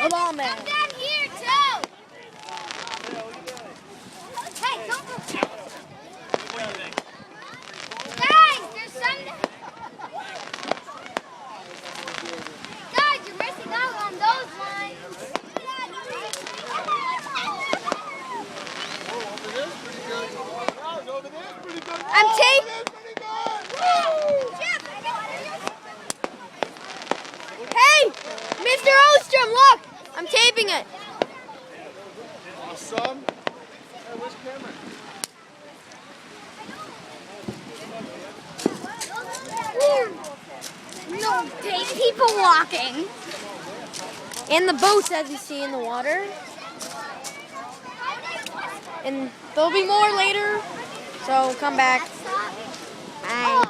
The ball man. I'm down here too. Hey, don't go. Guys, there's some. Guys, you're missing out on those lines. I'm taking. Hey, Mr. Ostrom, look! I'm taping it. Awesome. Hey, where's Cameron? No, there's people walking. And the boats, as you see in the water. And there'll be more later. So come back. Bye.